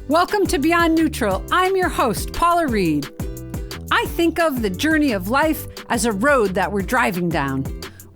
Welcome to Beyond Neutral. I'm your host, Paula Reed. I think of the journey of life as a road that we're driving down.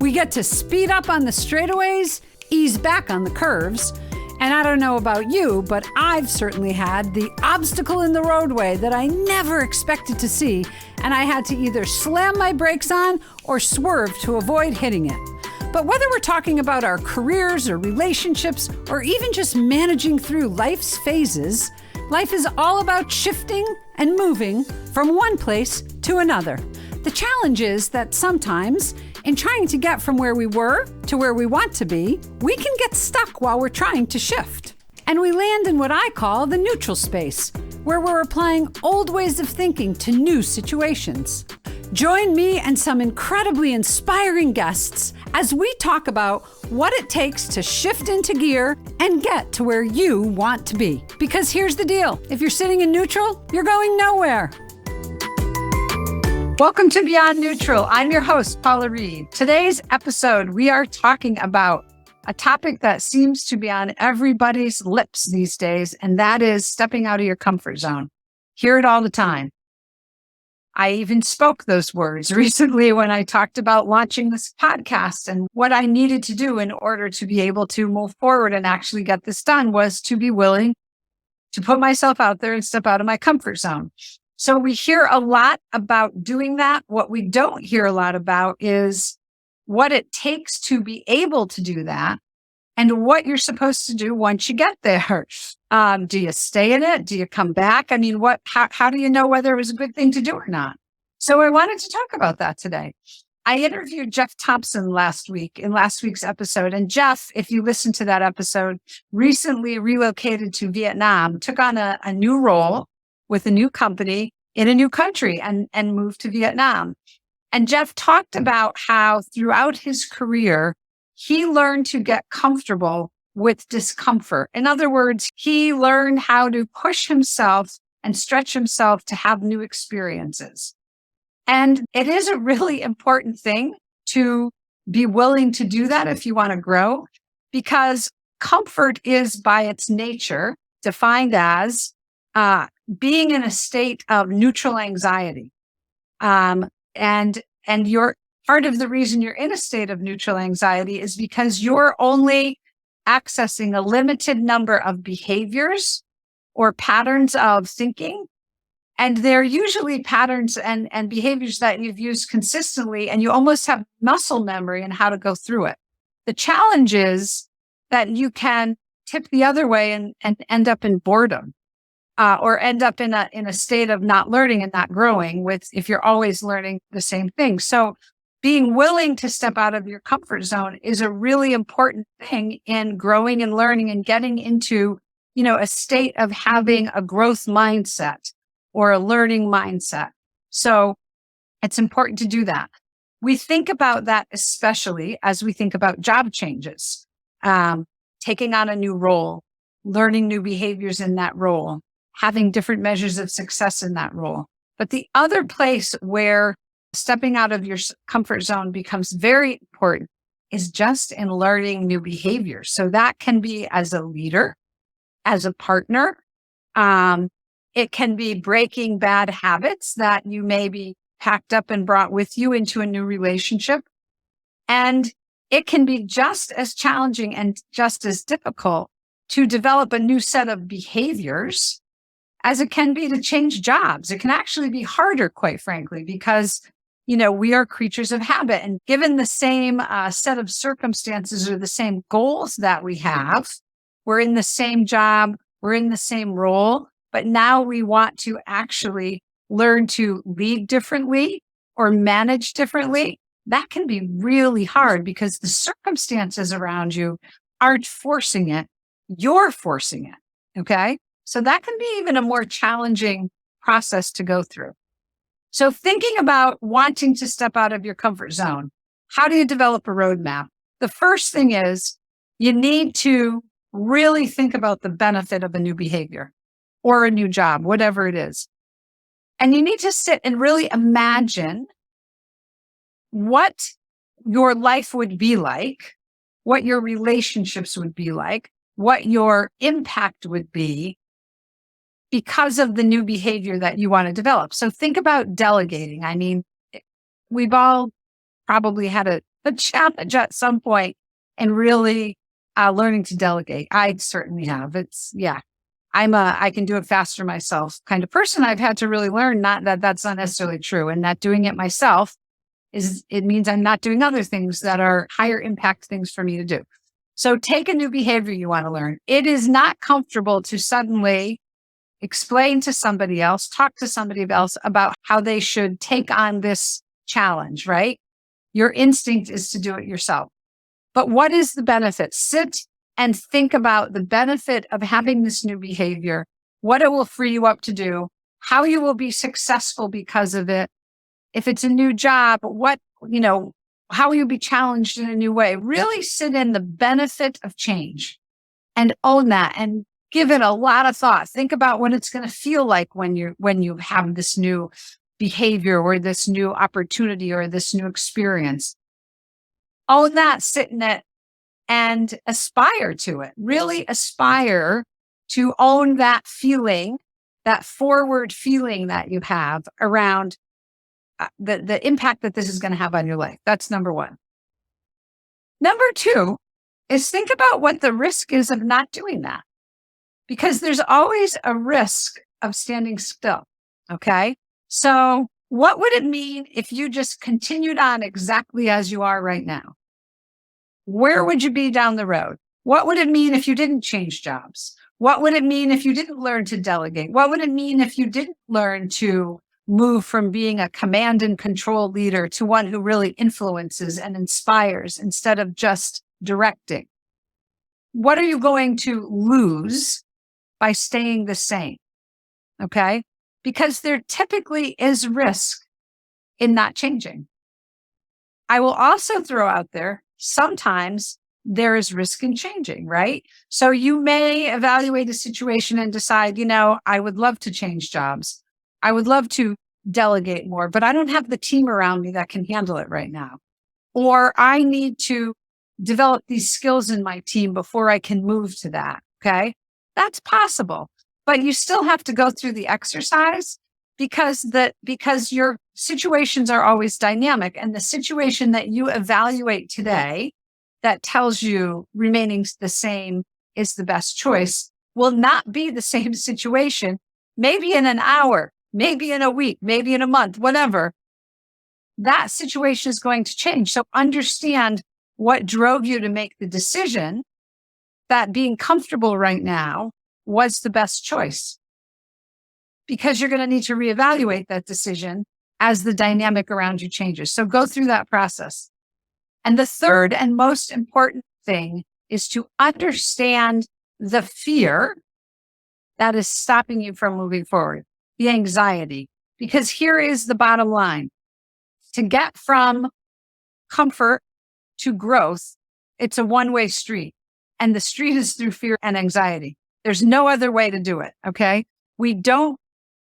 We get to speed up on the straightaways, ease back on the curves, and I don't know about you, but I've certainly had the obstacle in the roadway that I never expected to see, and I had to either slam my brakes on or swerve to avoid hitting it. But whether we're talking about our careers or relationships or even just managing through life's phases, life is all about shifting and moving from one place to another. The challenge is that sometimes, in trying to get from where we were to where we want to be, we can get stuck while we're trying to shift. And we land in what I call the neutral space, where we're applying old ways of thinking to new situations. Join me and some incredibly inspiring guests as we talk about what it takes to shift into gear and get to where you want to be. Because here's the deal, if you're sitting in neutral, you're going nowhere. Welcome to Beyond Neutral. I'm your host, Paula Reed. Today's episode, we are talking about a topic that seems to be on everybody's lips these days, and that is stepping out of your comfort zone. Hear it all the time. I even spoke those words recently when I talked about launching this podcast, and what I needed to do in order to be able to move forward and actually get this done was to be willing to put myself out there and step out of my comfort zone. So we hear a lot about doing that. What we don't hear a lot about is what it takes to be able to do that and what you're supposed to do once you get there. Do you stay in it? Do you come back? I mean, how do you know whether it was a good thing to do or not? So I wanted to talk about that today. I interviewed Jeff Thompson last week in last week's episode. And Jeff, if you listened to that episode, recently relocated to Vietnam, took on a new role with a new company in a new country and moved to Vietnam. And Jeff talked about how throughout his career, he learned to get comfortable with discomfort. In other words, he learned how to push himself and stretch himself to have new experiences. And it is a really important thing to be willing to do that if you want to grow, because comfort is by its nature defined as being in a state of neutral anxiety. And you're part of the reason you're in a state of neutral anxiety is because you're only accessing a limited number of behaviors or patterns of thinking. And they're usually patterns and behaviors that you've used consistently, and you almost have muscle memory in how to go through it. The challenge is that you can tip the other way and end up in boredom. Or end up in a state of not learning and not growing if you're always learning the same thing. So being willing to step out of your comfort zone is a really important thing in growing and learning and getting into, a state of having a growth mindset or a learning mindset. So it's important to do that. We think about that especially as we think about job changes, taking on a new role, learning new behaviors in that role, having different measures of success in that role. But the other place where stepping out of your comfort zone becomes very important is just in learning new behaviors. So that can be as a leader, as a partner. It can be breaking bad habits that you maybe packed up and brought with you into a new relationship. And it can be just as challenging and just as difficult to develop a new set of behaviors as it can be to change jobs. It can actually be harder, quite frankly, because, we are creatures of habit. And given the same set of circumstances or the same goals that we have, we're in the same job, we're in the same role, but now we want to actually learn to lead differently or manage differently. That can be really hard because the circumstances around you aren't forcing it. You're forcing it. Okay. So that can be even a more challenging process to go through. So thinking about wanting to step out of your comfort zone, how do you develop a roadmap? The first thing is you need to really think about the benefit of a new behavior or a new job, whatever it is. And you need to sit and really imagine what your life would be like, what your relationships would be like, what your impact would be because of the new behavior that you want to develop. So think about delegating. I mean, we've all probably had a challenge at some point and really learning to delegate. I certainly have. I can do it faster myself kind of person. I've had to really learn not that that's not necessarily true, and that doing it myself it means I'm not doing other things that are higher impact things for me to do. So take a new behavior you want to learn. It is not comfortable to suddenly explain to somebody else, talk to somebody else about how they should take on this challenge, right? Your instinct is to do it yourself. But what is the benefit? Sit and think about the benefit of having this new behavior, what it will free you up to do, how you will be successful because of it. If it's a new job, how will you be challenged in a new way? Really sit in the benefit of change and own that and give it a lot of thought. Think about what it's going to feel like when you have this new behavior or this new opportunity or this new experience. Own that, sit in it, and aspire to it. Really aspire to own that feeling, that forward feeling that you have around the impact that this is going to have on your life. That's number one. Number two is think about what the risk is of not doing that, because there's always a risk of standing still. Okay. So what would it mean if you just continued on exactly as you are right now? Where would you be down the road? What would it mean if you didn't change jobs? What would it mean if you didn't learn to delegate? What would it mean if you didn't learn to move from being a command and control leader to one who really influences and inspires instead of just directing? What are you going to lose by staying the same? Okay? Because there typically is risk in not changing. I will also throw out there, sometimes there is risk in changing, right? So you may evaluate a situation and decide, I would love to change jobs. I would love to delegate more, but I don't have the team around me that can handle it right now. Or I need to develop these skills in my team before I can move to that. Okay. That's possible, but you still have to go through the exercise because your situations are always dynamic, and the situation that you evaluate today that tells you remaining the same is the best choice will not be the same situation, maybe in an hour, maybe in a week, maybe in a month, whatever. That situation is going to change. So understand what drove you to make the decision that being comfortable right now was the best choice, because you're going to need to reevaluate that decision as the dynamic around you changes. So go through that process. And the third and most important thing is to understand the fear that is stopping you from moving forward, the anxiety. Because here is the bottom line. To get from comfort to growth, it's a one-way street. And the street is through fear and anxiety. There's no other way to do it, okay? We don't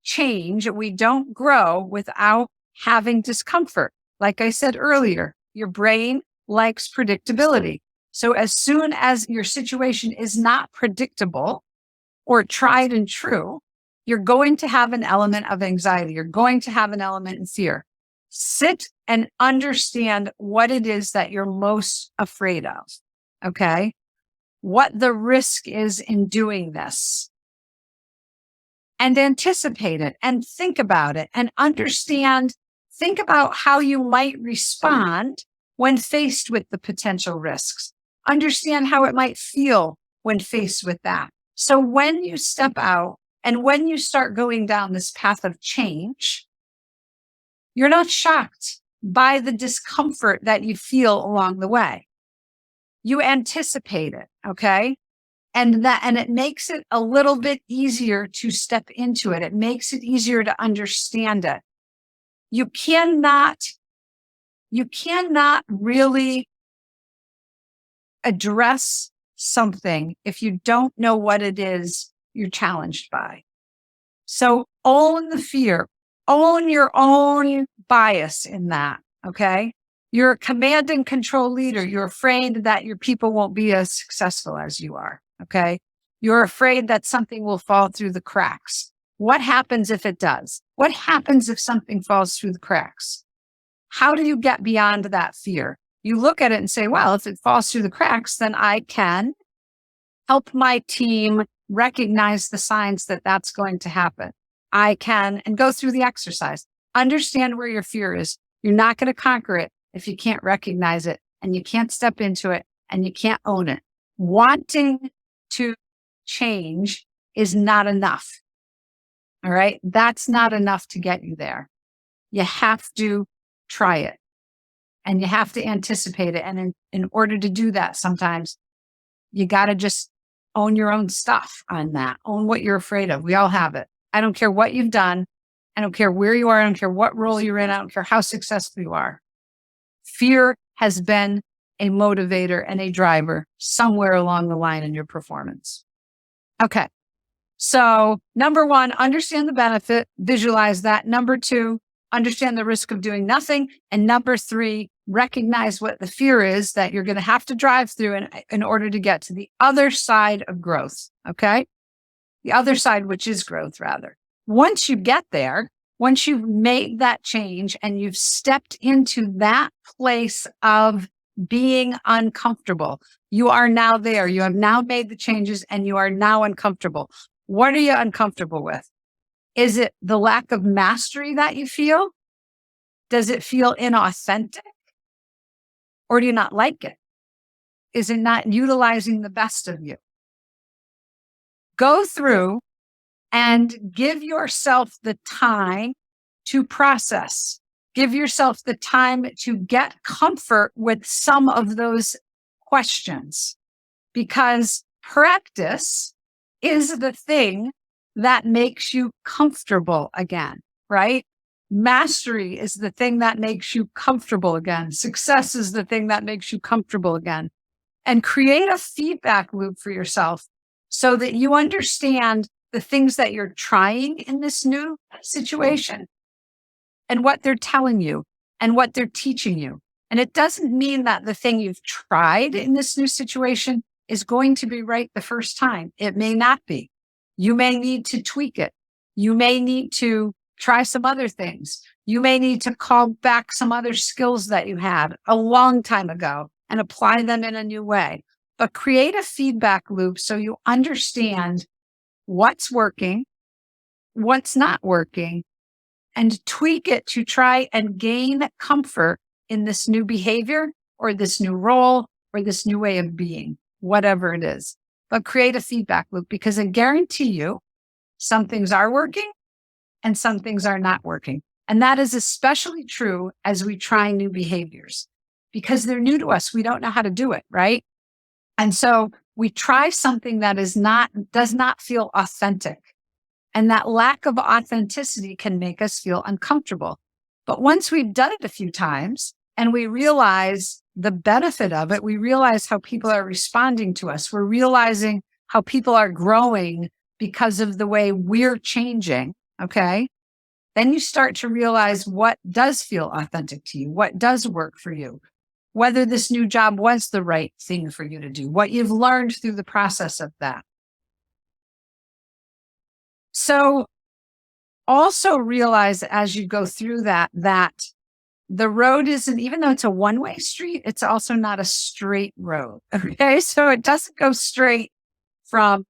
change, we don't grow without having discomfort. Like I said earlier, your brain likes predictability. So as soon as your situation is not predictable or tried and true, you're going to have an element of anxiety. You're going to have an element of fear. Sit and understand what it is that you're most afraid of, okay? What the risk is in doing this. And anticipate it and think about it and understand, think about how you might respond when faced with the potential risks. Understand how it might feel when faced with that. So when you step out and when you start going down this path of change, you're not shocked by the discomfort that you feel along the way. You anticipate it, okay? And it makes it a little bit easier to step into it. It makes it easier to understand it. You cannot really address something if you don't know what it is you're challenged by. So own the fear, own your own bias in that, okay? You're a command and control leader. You're afraid that your people won't be as successful as you are, okay? You're afraid that something will fall through the cracks. What happens if it does? What happens if something falls through the cracks? How do you get beyond that fear? You look at it and say, well, if it falls through the cracks, then I can help my team recognize the signs that that's going to happen. I can, and go through the exercise, understand where your fear is. You're not going to conquer it if you can't recognize it and you can't step into it and you can't own it. Wanting to change is not enough. All right. That's not enough to get you there. You have to try it and you have to anticipate it. And in order to do that, sometimes you got to just own your own stuff on that. Own what you're afraid of. We all have it. I don't care what you've done. I don't care where you are. I don't care what role you're in. I don't care how successful you are. Fear has been a motivator and a driver somewhere along the line in your performance. Okay. So number one, understand the benefit, visualize that. Number two, understand the risk of doing nothing. And number three, recognize what the fear is that you're going to have to drive through in order to get to the other side of growth. Okay. The other side, which is growth rather. Once you get there, once you've made that change and you've stepped into that place of being uncomfortable, you are now there. You have now made the changes and you are now uncomfortable. What are you uncomfortable with? Is it the lack of mastery that you feel? Does it feel inauthentic? Or do you not like it? Is it not utilizing the best of you? Go through and give yourself the time to process. Give yourself the time to get comfort with some of those questions, because practice is the thing that makes you comfortable again, right? Mastery is the thing that makes you comfortable again. Success is the thing that makes you comfortable again. And create a feedback loop for yourself so that you understand the things that you're trying in this new situation and what they're telling you and what they're teaching you. And it doesn't mean that the thing you've tried in this new situation is going to be right the first time. It may not be. You may need to tweak it. You may need to try some other things. You may need to call back some other skills that you had a long time ago and apply them in a new way. But create a feedback loop so you understand what's working, what's not working, and tweak it to try and gain comfort in this new behavior or this new role or this new way of being, whatever it is. But create a feedback loop, because I guarantee you some things are working and some things are not working. And that is especially true as we try new behaviors, because they're new to us. We don't know how to do it, right? And so we try something that does not feel authentic. And that lack of authenticity can make us feel uncomfortable. But once we've done it a few times and we realize the benefit of it, we realize how people are responding to us. We're realizing how people are growing because of the way we're changing. Okay. Then you start to realize what does feel authentic to you, what does work for you, whether this new job was the right thing for you to do, what you've learned through the process of that. So also realize as you go through that the road isn't, even though it's a one-way street, it's also not a straight road. Okay. So it doesn't go straight from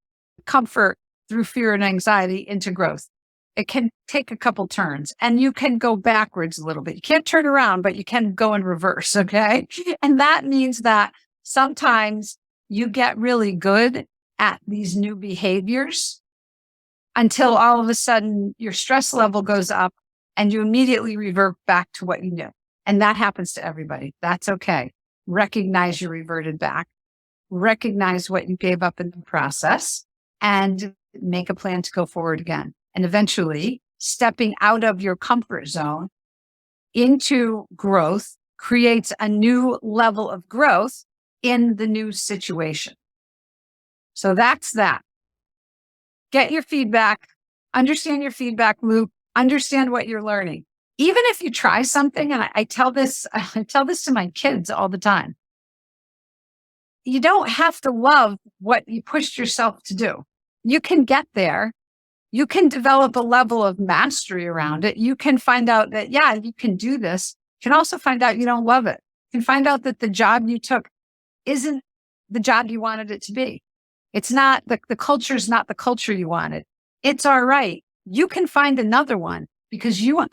comfort through fear and anxiety into growth. It can take a couple turns and you can go backwards a little bit. You can't turn around, but you can go in reverse. Okay. And that means that sometimes you get really good at these new behaviors until all of a sudden your stress level goes up and you immediately revert back to what you knew. And that happens to everybody. That's okay. Recognize you reverted back. Recognize what you gave up in the process and make a plan to go forward again. And eventually stepping out of your comfort zone into growth creates a new level of growth in the new situation. So that's that. Get your feedback, understand your feedback loop, understand what you're learning. Even if you try something, and I tell this to my kids all the time, you don't have to love what you pushed yourself to do. You can get there You can develop a level of mastery around it. You can find out that, yeah, you can do this. You can also find out you don't love it. You can find out that the job you took isn't the job you wanted it to be. It's not, the culture is not the culture you wanted. It's all right. You can find another one because you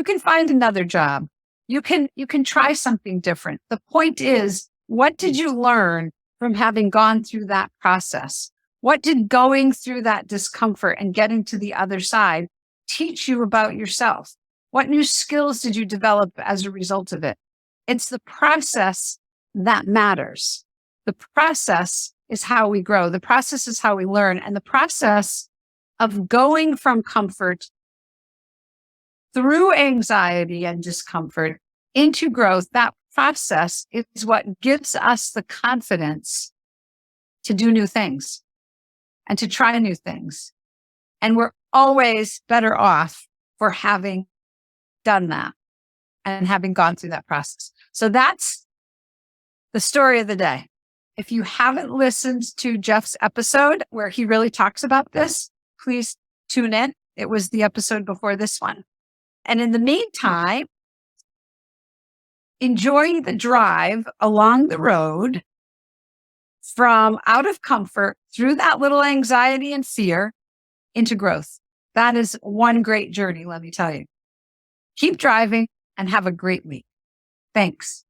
can find another job. You can try something different. The point is, what did you learn from having gone through that process? What did going through that discomfort and getting to the other side teach you about yourself? What new skills did you develop as a result of it? It's the process that matters. The process is how we grow. The process is how we learn. And the process of going from comfort through anxiety and discomfort into growth, that process is what gives us the confidence to do new things and to try new things. And we're always better off for having done that and having gone through that process. So that's the story of the day. If you haven't listened to Jeff's episode where he really talks about this, please tune in. It was the episode before this one. And in the meantime, enjoy the drive along the road from out of comfort through that little anxiety and fear into growth. That is one great journey, let me tell you. Keep driving and have a great week. Thanks.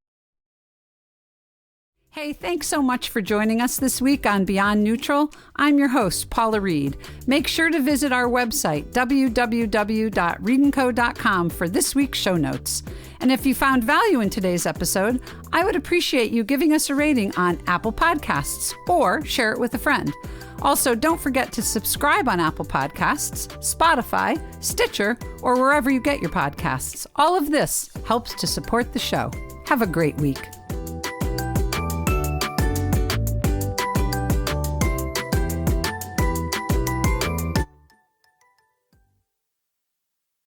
Hey, thanks so much for joining us this week on Beyond Neutral. I'm your host, Paula Reed. Make sure to visit our website, www.readandco.com, for this week's show notes. And if you found value in today's episode, I would appreciate you giving us a rating on Apple Podcasts or share it with a friend. Also, don't forget to subscribe on Apple Podcasts, Spotify, Stitcher, or wherever you get your podcasts. All of this helps to support the show. Have a great week.